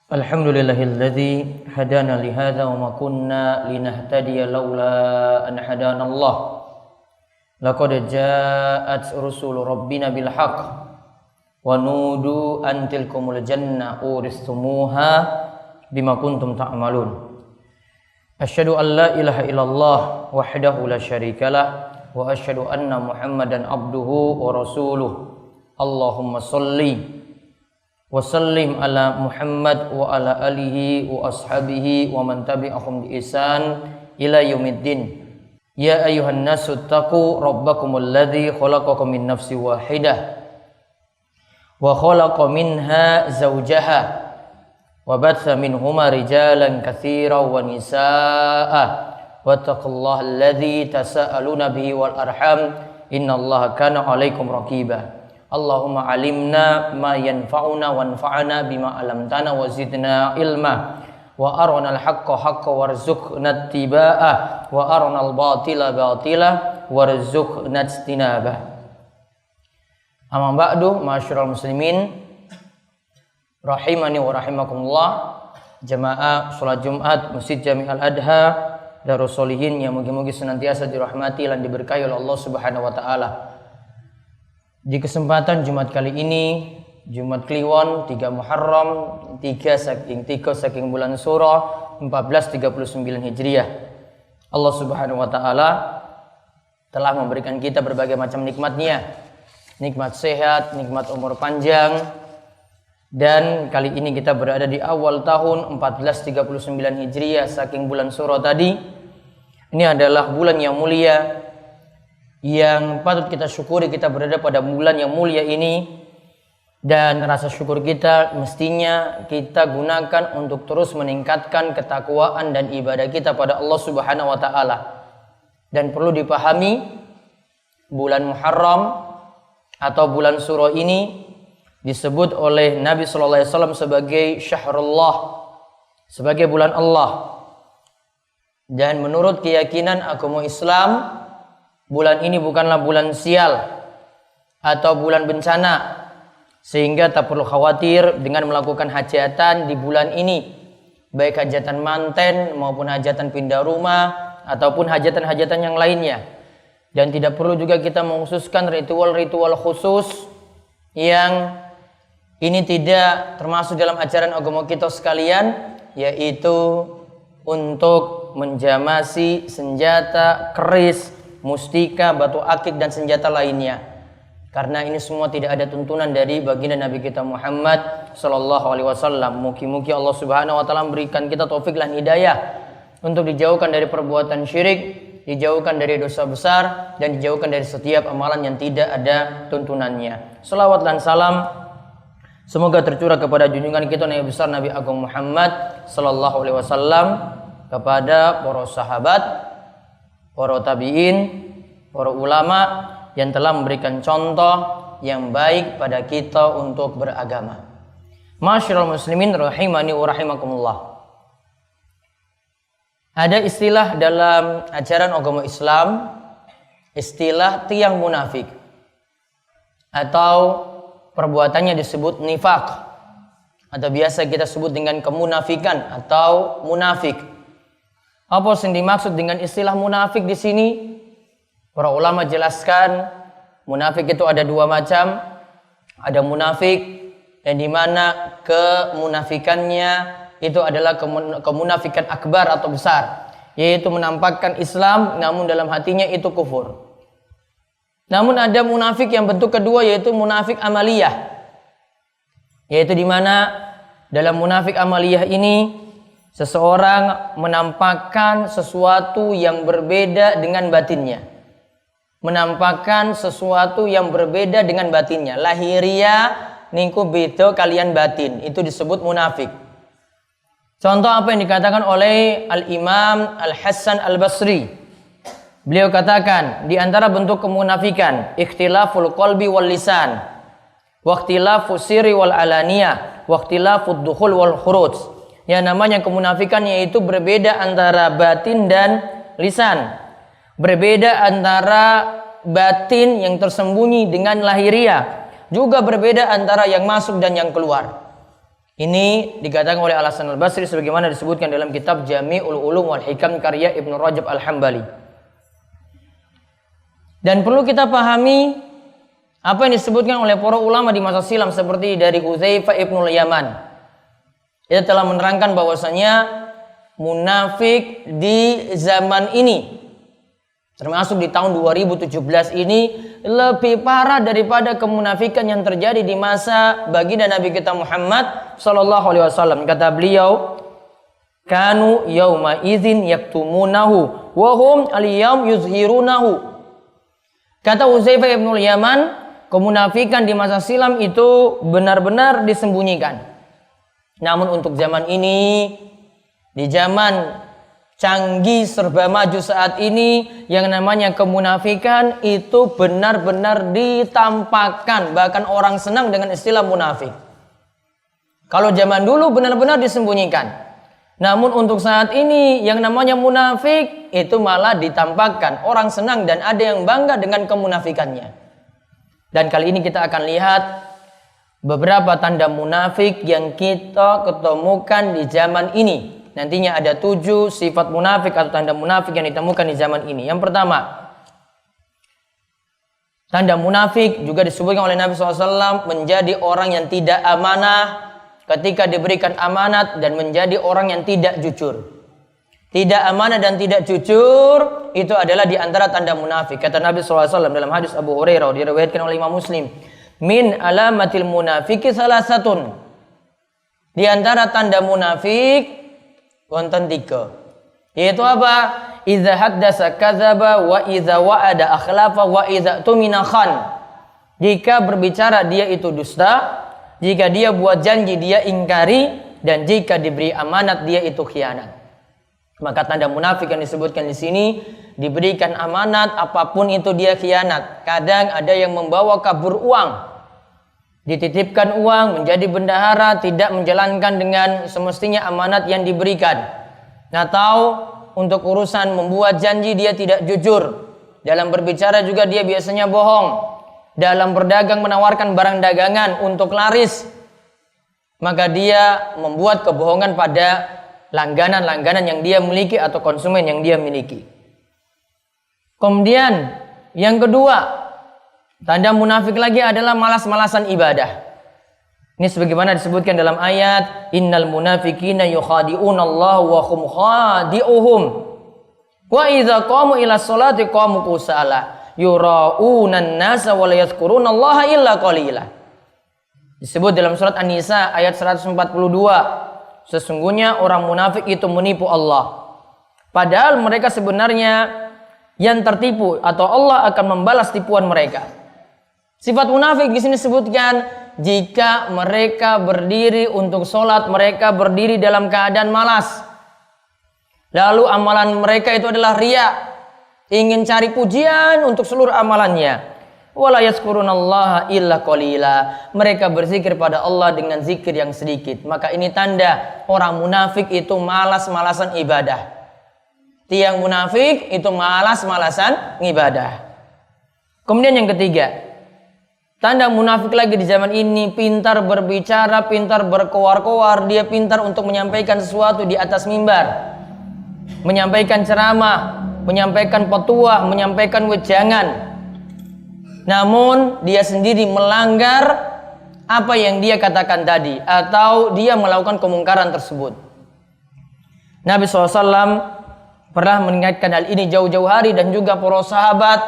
Alhamdulillahilladzi hadana lihadza wa ma kunna linahtadiya laula an hadanallah. Laqad ja'at rusulu rabbina bil haqq wa nudu an tilkumul janna uristumuha bima kuntum ta'malun. Asyhadu an la ilaha illallah wahdahu la syarikalah wa asyhadu anna Muhammadan abduhu wa rasuluh. Allahumma shalli wa sallim ala Muhammad wa ala alihi wa ashabihi wa man tabi'ahum bi ihsan ila yaumiddin. Ya ayyuhan nasu taqu rabbakumul ladzi khalaqakum min nafsin wahidah wa khalaqa minha zawjaha wa batha minhuma rijalan katsiran wa nisaa'a wattaqullaha alladzi tasaaluna bihi wal arham innallaha kana 'alaikum raqiba. Allahumma alimna ma yanfa'una wanfa'na bima 'allamtana wa zidna ilma wa arinal haqqa haqqan warzuqna ittiba'ah wa arinal batila batila warzuqna ijtinabah. Amma ba'du, ma'asyiral muslimin rahimani wa rahimakumullah, jamaah salat Jumat Masjid Jami' Al-Adha Darus Sholihin yang mugi-mugi senantiasa dirahmati dan diberkahi oleh Allah Subhanahu wa taala. Di kesempatan Jumat kali ini, Jumat Kliwon 3 Muharram 3 saking bulan Suro 1439 Hijriah. Allah Subhanahu wa taala telah memberikan kita berbagai macam nikmatnya. Nikmat sehat, nikmat umur panjang. Dan kali ini kita berada di awal tahun 1439 Hijriah saking bulan Suro tadi. Ini adalah bulan yang mulia, yang patut kita syukuri kita berada pada bulan yang mulia ini, dan rasa syukur kita mestinya kita gunakan untuk terus meningkatkan ketakwaan dan ibadah kita pada Allah Subhanahu wa taala. Dan perlu dipahami, bulan Muharram atau bulan Suro ini disebut oleh Nabi sallallahu alaihi wasallam sebagai syahrullah, sebagai bulan Allah. Dan menurut keyakinan agama Islam, bulan ini bukanlah bulan sial atau bulan bencana, sehingga tak perlu khawatir dengan melakukan hajatan di bulan ini, baik hajatan manten maupun hajatan pindah rumah ataupun hajatan-hajatan yang lainnya. Dan tidak perlu juga kita mengkhususkan ritual-ritual khusus yang ini tidak termasuk dalam ajaran agama kita sekalian, yaitu untuk menjamasi senjata, keris, mustika, batu akik dan senjata lainnya. Karena ini semua tidak ada tuntunan dari baginda Nabi kita Muhammad sallallahu alaihi wasallam. Mugi-mugi Allah Subhanahu wa taala memberikan kita taufik dan hidayah untuk dijauhkan dari perbuatan syirik, dijauhkan dari dosa besar, dan dijauhkan dari setiap amalan yang tidak ada tuntunannya. Selawat dan salam semoga tercurah kepada junjungan kita Nabi besar Nabi Agung Muhammad sallallahu alaihi wasallam, kepada para sahabat, para tabi'in, para ulama yang telah memberikan contoh yang baik pada kita untuk beragama. Ma'asyiral muslimin rahimani wa rahimakumullah. Ada istilah dalam ajaran agama Islam, istilah tiang munafik, atau perbuatannya disebut nifaq, atau biasa kita sebut dengan kemunafikan atau munafik. Apa yang dimaksud dengan istilah munafik di sini? Para ulama jelaskan, munafik itu ada dua macam. Ada munafik yang dimana kemunafikannya itu adalah kemunafikan akbar atau besar, yaitu menampakkan Islam namun dalam hatinya itu kufur. Namun ada munafik yang bentuk kedua, yaitu munafik amaliyah, yaitu dimana dalam munafik amaliyah ini seseorang menampakkan sesuatu yang berbeda dengan batinnya. Menampakkan sesuatu yang berbeda dengan batinnya. Lahiriah niku beda kalian batin. Itu disebut munafik. Contoh apa yang dikatakan oleh Al-Imam Al-Hasan Al-Basri. Beliau katakan, di antara bentuk kemunafikan, ikhtilaful qalbi wal lisan, wa ikhtilafus sirri wal alaniyah, wa ikhtilafud dukhul wal khuruj. Yang namanya kemunafikan yaitu berbeda antara batin dan lisan. Berbeda antara batin yang tersembunyi dengan lahiriah. Juga berbeda antara yang masuk dan yang keluar. Ini dikatakan oleh Al-Hasan Al-Basri sebagaimana disebutkan dalam kitab Jami'ul Ulum wal Hikam karya Ibnu Rajab Al-Hambali. Dan perlu kita pahami apa yang disebutkan oleh para ulama di masa silam seperti dari Hudzaifah Ibnul Yaman. Ia telah menerangkan bahwasanya munafik di zaman ini, termasuk di tahun 2017 ini, lebih parah daripada kemunafikan yang terjadi di masa baginda Nabi kita Muhammad sallallahu alaihi wasallam. Kata beliau, kanu yauma idzin yaktumunahu wa hum al-yaum yuzhirunahu. Kata Hudzaifah Ibnul Yaman, kemunafikan di masa silam itu benar-benar disembunyikan. Namun untuk zaman ini, di zaman canggih serba maju saat ini, yang namanya kemunafikan itu benar-benar ditampakkan. Bahkan orang senang dengan istilah munafik. Kalau zaman dulu benar-benar disembunyikan. Namun untuk saat ini yang namanya munafik itu malah ditampakkan. Orang senang dan ada yang bangga dengan kemunafikannya. Dan kali ini kita akan lihat beberapa tanda munafik yang kita ketemukan di zaman ini. Nantinya ada 7 sifat munafik atau tanda munafik yang ditemukan di zaman ini. Yang pertama, tanda munafik juga disebutkan oleh Nabi SAW menjadi orang yang tidak amanah ketika diberikan amanat dan menjadi orang yang tidak jujur. Tidak amanah dan tidak jujur itu adalah di antara tanda munafik. Kata Nabi SAW dalam hadis Abu Hurairah diriwayatkan oleh Imam Muslim, min alamatil munafiki salasatun. Di antara tanda munafik wonten 3. Yaitu apa? Idza haddasa kadzaba wa idza wa'ada akhlafa wa idza tumina khan. Jika berbicara dia itu dusta, jika dia buat janji dia ingkari, dan jika diberi amanat dia itu khianat. Maka tanda munafik yang disebutkan di sini, diberikan amanat apapun itu dia khianat. Kadang ada yang membawa kabur uang, dititipkan uang menjadi bendahara, tidak menjalankan dengan semestinya amanat yang diberikan. Atau untuk urusan membuat janji dia tidak jujur. Dalam berbicara juga dia biasanya bohong. Dalam berdagang menawarkan barang dagangan untuk laris, maka dia membuat kebohongan pada langganan-langganan yang dia miliki atau konsumen yang dia miliki. Kemudian yang kedua, tanda munafik lagi adalah malas-malasan ibadah. Ini sebagaimana disebutkan dalam ayat, innal munafiqina yukhadi'una Allah wa hum khadi'uhum wa idza qamu ila sholati qamu kusala yura'unan nasa wa la yadhkurunallaha illa qalila. Disebut dalam surat An-Nisa ayat 142, sesungguhnya orang munafik itu menipu Allah, padahal mereka sebenarnya yang tertipu atau Allah akan membalas tipuan mereka. Sifat munafik di sini disebutkan jika mereka berdiri untuk sholat, mereka berdiri dalam keadaan malas. Lalu amalan mereka itu adalah riya, ingin cari pujian untuk seluruh amalannya. Wala yazkurunallaha illa qalila. Mereka berzikir pada Allah dengan zikir yang sedikit. Maka ini tanda orang munafik itu malas-malasan ibadah. Tiang munafik itu malas-malasan ibadah. Kemudian yang ketiga, tanda munafik lagi di zaman ini, pintar berbicara, pintar berkoar-koar. Dia pintar untuk menyampaikan sesuatu di atas mimbar, menyampaikan ceramah, menyampaikan petua, menyampaikan wejangan. Namun dia sendiri melanggar apa yang dia katakan tadi, atau dia melakukan kemungkaran tersebut. Nabi SAW pernah mengingatkan hal ini jauh-jauh hari, dan juga para sahabat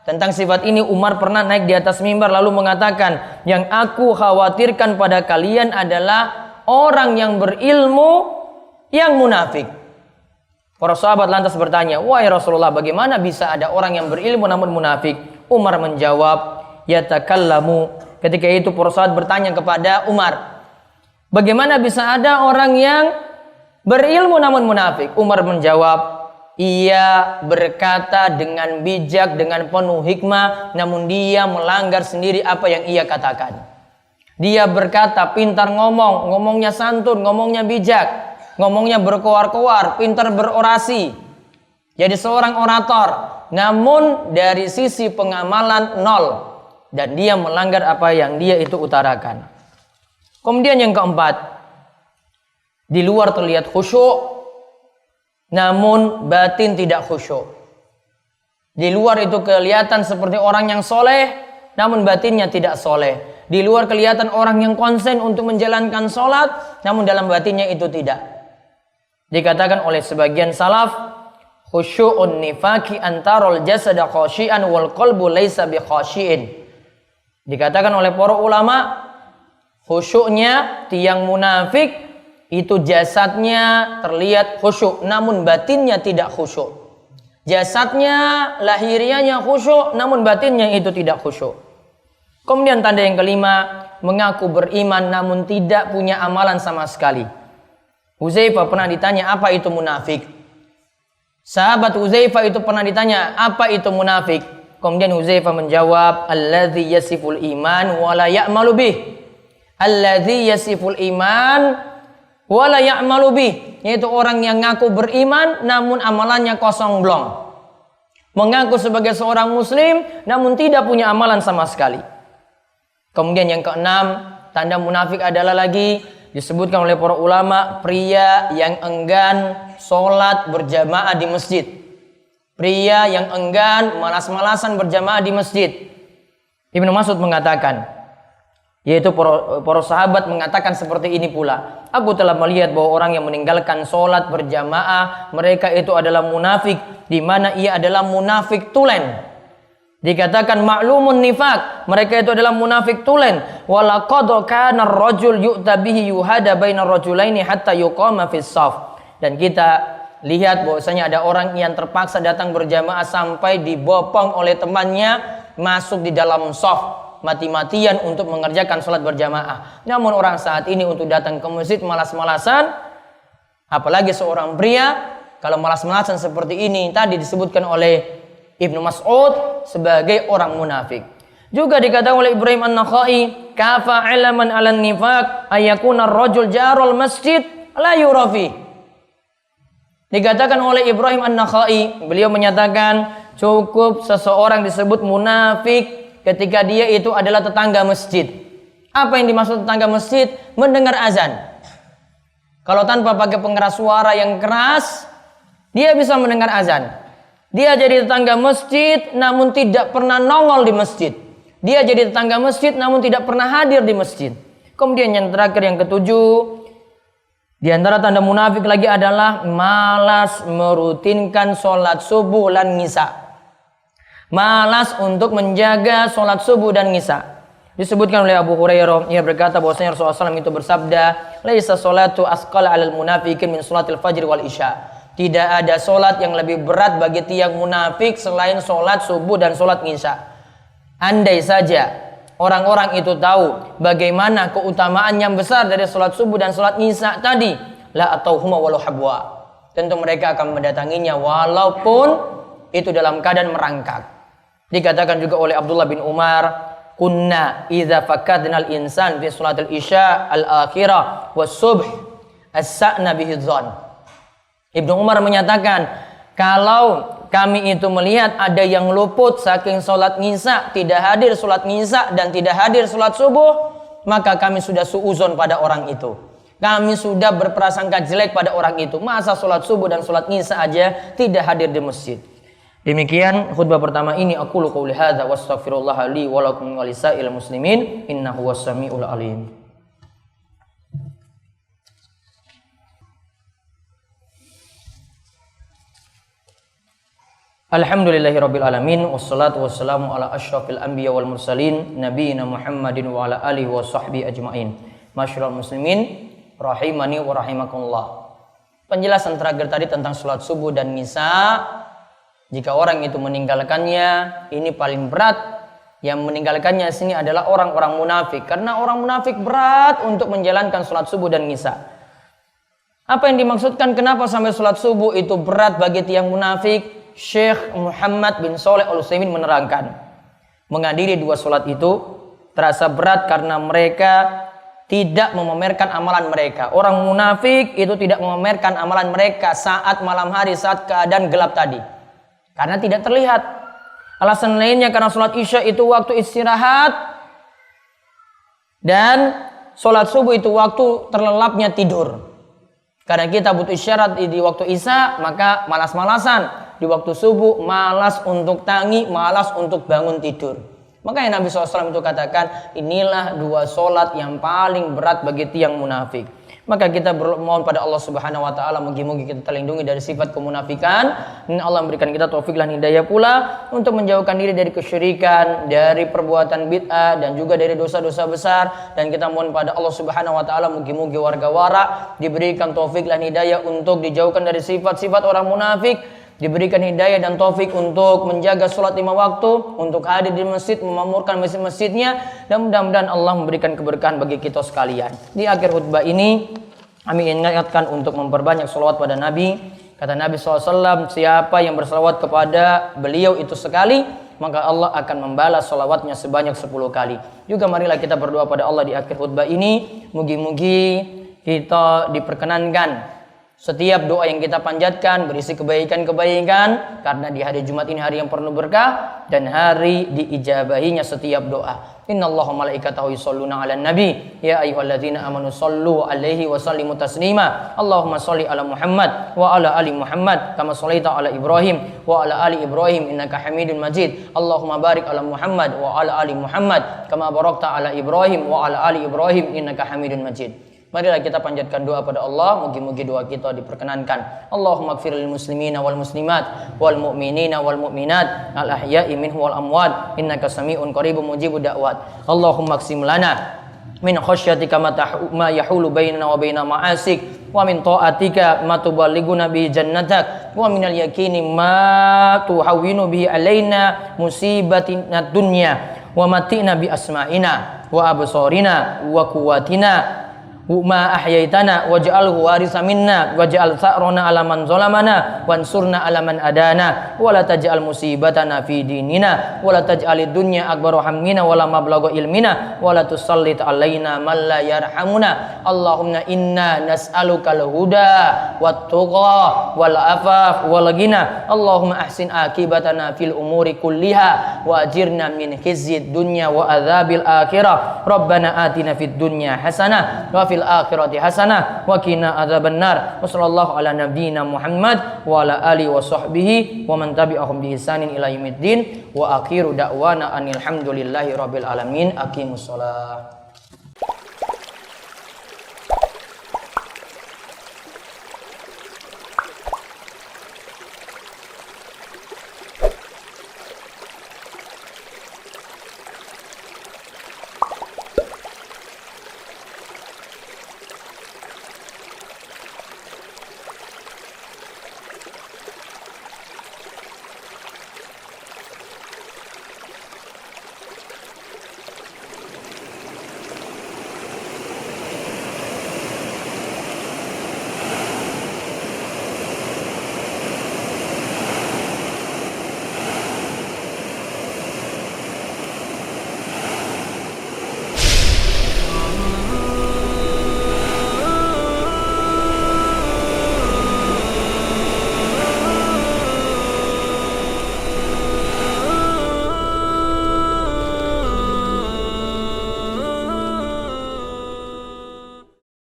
tentang sifat ini. Umar pernah naik di atas mimbar lalu mengatakan, yang aku khawatirkan pada kalian adalah orang yang berilmu yang munafik. Para sahabat lantas bertanya, wahai Rasulullah, bagaimana bisa ada orang yang berilmu namun munafik? Umar menjawab, yatakallamu. Ketika itu para sahabat bertanya kepada Umar, bagaimana bisa ada orang yang berilmu namun munafik? Umar menjawab, ia berkata dengan bijak, dengan penuh hikmah, namun dia melanggar sendiri apa yang ia katakan. Dia berkata pintar ngomong, ngomongnya santun, ngomongnya bijak, ngomongnya berkoar-koar, pintar berorasi. Jadi seorang orator, namun dari sisi pengamalan nol, dan dia melanggar apa yang dia itu utarakan. Kemudian yang keempat, di luar terlihat khusyuk, namun batin tidak khusyuk. Di luar itu kelihatan seperti orang yang soleh, namun batinnya tidak soleh. Di luar kelihatan orang yang konsen untuk menjalankan sholat, namun dalam batinnya itu tidak. Dikatakan oleh sebagian salaf, khusyu'un nifaki antarul jasada khasyian wal qalbu laysa bi khasyiin. Dikatakan oleh para ulama, khusyuknya tiang munafik itu jasadnya terlihat khusyuk, namun batinnya tidak khusyuk. Jasadnya, lahirianya khusyuk, namun batinnya itu tidak khusyuk. Kemudian tanda yang kelima, mengaku beriman namun tidak punya amalan sama sekali. Hudzaifah pernah ditanya apa itu munafik. Sahabat Hudzaifah itu pernah ditanya apa itu munafik. Kemudian Hudzaifah menjawab, alladzi yasiful iman wa la ya'malu bih. Alladzi yasiful iman wa la ya'malu bih, yaitu orang yang ngaku beriman namun amalannya kosong blong. Mengaku sebagai seorang muslim namun tidak punya amalan sama sekali. Kemudian yang keenam, tanda munafik adalah lagi disebutkan oleh para ulama, pria yang enggan sholat berjamaah di masjid. Pria yang enggan malas-malasan berjamaah di masjid. Ibnu Mas'ud mengatakan, yaitu para sahabat mengatakan seperti ini pula, aku telah melihat bahwa orang yang meninggalkan sholat berjamaah, mereka itu adalah munafik, di mana ia adalah munafik tulen. Dikatakan ma'lumun nifaq, mereka itu adalah munafik tulen. Walaqad kana ar-rajul yu'ta bihi yuhada bainar rajulaini hatta yuqama fis shaf. Dan kita lihat bahwasanya ada orang yang terpaksa datang berjamaah sampai dibopong oleh temannya masuk di dalam shaf, mati-matian untuk mengerjakan sholat berjamaah. Namun orang saat ini untuk datang ke masjid malas-malasan, apalagi seorang pria, kalau malas-malasan seperti ini tadi disebutkan oleh Ibnu Mas'ud sebagai orang munafik. Juga dikatakan oleh Ibrahim An-Nakhai, kafa ilaman 'alan nifaq ayakuna ar-rajul jarul masjid la yurafi. Dikatakan oleh Ibrahim An-Nakhai, beliau menyatakan cukup seseorang disebut munafik ketika dia itu adalah tetangga masjid. Apa yang dimaksud tetangga masjid? Mendengar azan. Kalau tanpa pakai pengeras suara yang keras, dia bisa mendengar azan. Dia jadi tetangga masjid namun tidak pernah nongol di masjid. Dia jadi tetangga masjid namun tidak pernah hadir di masjid. Kemudian yang terakhir, yang ketujuh, di antara tanda munafik lagi adalah malas merutinkan sholat subuh dan ngisa. Malas untuk menjaga sholat subuh dan ngisa. Disebutkan oleh Abu Hurairah, ia berkata bahwasanya Rasulullah SAW itu bersabda, laisa sholatu asqala 'alal munafiqin min sholatil fajr wal isya. Tidak ada sholat yang lebih berat bagi tiang munafik selain sholat subuh dan sholat isya. Andai saja orang-orang itu tahu bagaimana keutamaan yang besar dari sholat subuh dan sholat isya tadi, la atauhuma walau habwa, tentu mereka akan mendatanginya walaupun itu dalam keadaan merangkak. Dikatakan juga oleh Abdullah bin Umar, kunna idza fakadna al-insan fi sholatil isya al-akhirah was subh as-sa'na bihi dzan. Ibnu Umar menyatakan, kalau kami itu melihat ada yang luput saking sholat ngisa, tidak hadir sholat ngisa dan tidak hadir sholat subuh, maka kami sudah suuzon pada orang itu. Kami sudah berprasangka jelek pada orang itu. Masa sholat subuh dan sholat ngisa aja tidak hadir di masjid. Demikian khutbah pertama ini. Aqulu qouli hadza wastaghfirullah li wa lakum wa lisa'il muslimin innahu was-sami'ul alim. Alhamdulillahirabbil alamin, wassalatu wassalamu ala asyrafil anbiya wal mursalin nabiyina Muhammadin wa ala alihi wa sahbihi ajmain. Masyaallah muslimin rahimani wa rahimakumullah. Penjelasan terakhir tadi tentang salat subuh dan ngisa, jika orang itu meninggalkannya, ini paling berat. Yang meninggalkannya sini adalah orang-orang munafik, karena orang munafik berat untuk menjalankan salat subuh dan ngisa. Apa yang dimaksudkan kenapa sampai salat subuh itu berat bagi tiang munafik? Syekh Muhammad bin Shalih Al-Utsaimin menerangkan, menghadiri dua sholat itu terasa berat karena mereka tidak memamerkan amalan mereka. Orang munafik itu tidak memamerkan amalan mereka saat malam hari, saat keadaan gelap tadi, karena tidak terlihat. Alasan lainnya karena sholat isya itu waktu istirahat, dan sholat subuh itu waktu terlelapnya tidur. Karena kita butuh isyarat di waktu isya, maka malas-malasan. Di waktu subuh malas untuk tangi, malas untuk bangun tidur. Makanya Nabi SAW itu katakan, inilah dua sholat yang paling berat bagi tiang munafik. Maka kita bermohon pada Allah Subhanahu Wa Taala, moga-moga kita terlindungi dari sifat kemunafikan. Dan Allah memberikan kita taufik dan hidayah pula untuk menjauhkan diri dari kesyirikan, dari perbuatan bid'ah, dan juga dari dosa-dosa besar. Dan kita mohon pada Allah Subhanahu Wa Taala, moga-moga warga wara diberikan taufik dan hidayah untuk dijauhkan dari sifat-sifat orang munafik. Diberikan hidayah dan taufik untuk menjaga sholat 5 waktu, untuk hadir di masjid, memamurkan masjid-masjidnya, dan mudah-mudahan Allah memberikan keberkahan bagi kita sekalian. Di akhir khutbah ini kami ingatkan untuk memperbanyak sholawat pada Nabi. Kata Nabi SAW, siapa yang bersalawat kepada beliau itu sekali, maka Allah akan membalas sholawatnya sebanyak 10 kali. Juga marilah kita berdoa pada Allah di akhir khutbah ini, mugi-mugi kita diperkenankan setiap doa yang kita panjatkan berisi kebaikan-kebaikan, karena di hari Jumat ini hari yang penuh berkah dan hari diijabahinya setiap doa. Innallaha malaikatahu yusholluna 'alan nabi ya ayyuhalladzina amanu shollu 'alaihi wa sallimu taslima. Allahumma sholli ala Muhammad wa ala ali Muhammad kama shallaita ala Ibrahim wa ala ali Ibrahim innaka Hamidum Majid. Allahumma barik ala Muhammad wa ala ali Muhammad kama barakta ala Ibrahim wa ala ali Ibrahim innaka Hamidum Majid. Marilah kita panjatkan doa pada Allah, mugi-mugi doa kita diperkenankan. Allahumma ighfir lil muslimina wal muslimat wal mu'minina wal mu'minat al ahya'i minhum wal amwat innaka sami'un qaribun mujibud da'wat. Allahumma qsim lana min khasyatika ma yahulu bainana wa baina ma'asik, wa min ta'atika ma tuballighuna bi jannatak, wa minal yaqini ma tuhawwinu bihi alaina musibatina dunya, wa matina bi asma'ina wa absarina wa quwwatina ma ahyaitana waj'alhu warisa minna waj'al sa'rana 'ala man zalamana wansurna 'ala man adana wa la taj'al musibatana fi dinina wa la taj'alid dunya akbar hammina wa la mablagha ilmina wa la tusallit 'alaina man la yarhamuna. Allahumma inna nas'alukal huda wat tuqa wal afaf wal ghina. Allahumma ahsin akibatana fil umuri kulliha wa ajirna min khizyid dunya wa adzabil akhirah. Rabbana atina fid dunya hasanah wa fil akhirati hasanah wa qina adzabannar. Wa sallallahu ala nabiyyina Muhammad wa ala alihi wa sahbihi wa man tabi'ahum bi ihsanin ila yaumiddin. Wa akhiru da'wana anil hamdulillahi rabbil alamin. Aqimus shalah.